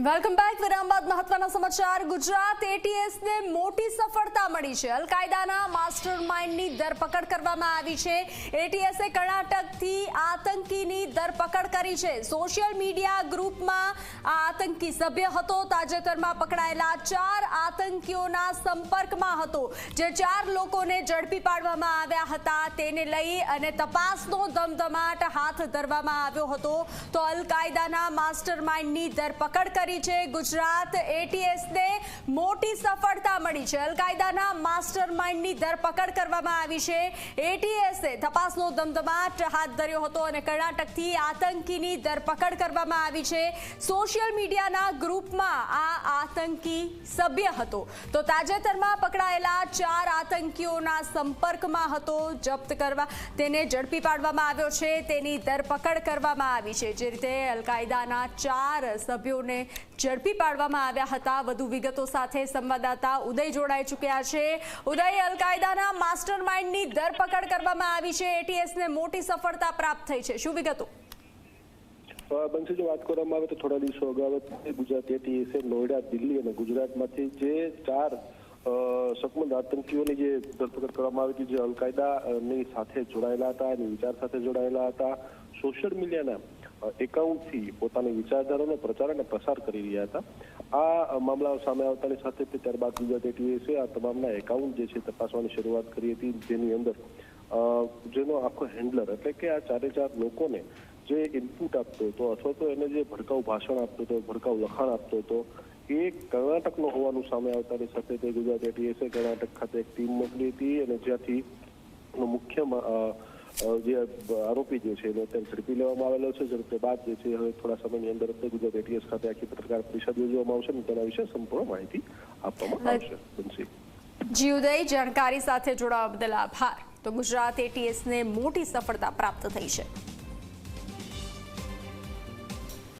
Welcome back. વિરામ બાદ મહત્વના સમાચાર. ગુજરાત એટીએસ ને મોટી સફળતા મળી છે. અલ કાયદાના માસ્ટરમાઇન્ડની ધરપકડ કરવામાં આવી છે. એટીએસે કર્ણાટકથી આતંકીની ધરપકડ કરી છે. સોશિયલ મીડિયા ગ્રુપમાં આ આતંકી સભ્ય હતો. તાજેતરમાં પકડાયેલા 4 આતંકીઓના સંપર્કમાં હતો. જે 4 લોકોને ઝડપી પાડવામાં આવ્યા હતા તેને લઈ અને તપાસનો ધમધમાટ હાથ ધરવામાં આવ્યો હતો. તો અલ કાયદાના માસ્ટરમાઇન્ડની ધરપકડ ગુજરાત એટીએસને મોટી સફળતા મળી છે. અલ કાયદાના માસ્ટરમાઇન્ડની ધરપકડ કરવામાં આવી છે. એટીએસે તપાસનો ધમધમાટ હાથ ધર્યો હતો અને કર્ણાટકથી આતંકીની ધરપકડ કરવામાં આવી છે. સોશિયલ મીડિયાના ગ્રુપમાં આ આતંકી સભ્ય હતો. તો તાજેતરમાં પકડાયેલા 4 આતંકીઓના સંપર્કમાં હતો. જપ્ત કરવા તેને ઝડપી પાડવામાં આવ્યો છે. તેની ધરપકડ કરવામાં આવી છે. જે રીતે અલ કાયદાના 4 સભ્યોને ઝડપી પાડવામાં આવ્યા હતા. વધુ વિગતો સાથે સંવાદદાતા ઉદય જોડાઈ ચૂક્યા છે. ઉદય, અલ કાયદાના માસ્ટરમાઇન્ડની ધરપકડ કરવામાં આવી છે. એટીએસને મોટી સફળતા પ્રાપ્ત થઈ છે. શું વિગતો? બંસી, જો વાત કરવામાં આવે તો થોડા દિવસો અગાઉ ગુજરાત એટીએસે નોઈડા, દિલ્હી અને ગુજરાતમાંથી જે 4 શકમંદ આતંકીઓની જે ધરપકડ કરવામાં આવી હતી, જે અલ કાયદાની સાથે જોડાયેલા હતા, એની વિચાર સાથે જોડાયેલા હતા, સોશિયલ મીડિયાના એકાઉન્ટથી પોતાની વિચારધારાનો પ્રચાર અને પ્રસાર કરી રહ્યા હતા. આ મામલાઓ સામે આવતાની સાથે ત્યારબાદ ગુજરાત એટીએસે આ તમામના એકાઉન્ટ જે છે તપાસવાની શરૂઆત કરી હતી, જેની અંદર જેનો આખો હેન્ડલર એટલે કે આ 4 લોકોને જે ઇનપુટ આપતો હતો અથવા તો એને જે ભડકાઉ ભાષણ આપતો હતો, ભડકાઉ લખાણ આપતો હતો, એ કર્ણાટકનો હોવાનું સામે આવતાની સાથે તે ગુજરાત એટીએસે કર્ણાટક ખાતે એક ટીમ મોકલી હતી અને જ્યાંથી મુખ્ય જે આરોપી જે છે એને અત્યારે ઝડપી લેવામાં આવેલો છે. ઝડપી બાદ જે છે હવે થોડા સમયની અંદર ગુજરાત એટીએસ ખાતે આખી પત્રકાર પરિષદ યોજવામાં આવશે અને તેના વિશે સંપૂર્ણ માહિતી આપવામાં આવશે. જી ઉદય, જાણકારી સાથે જોડાવા બદલ આભાર. તો ગુજરાત એટીએસને મોટી સફળતા પ્રાપ્ત થઈ છે.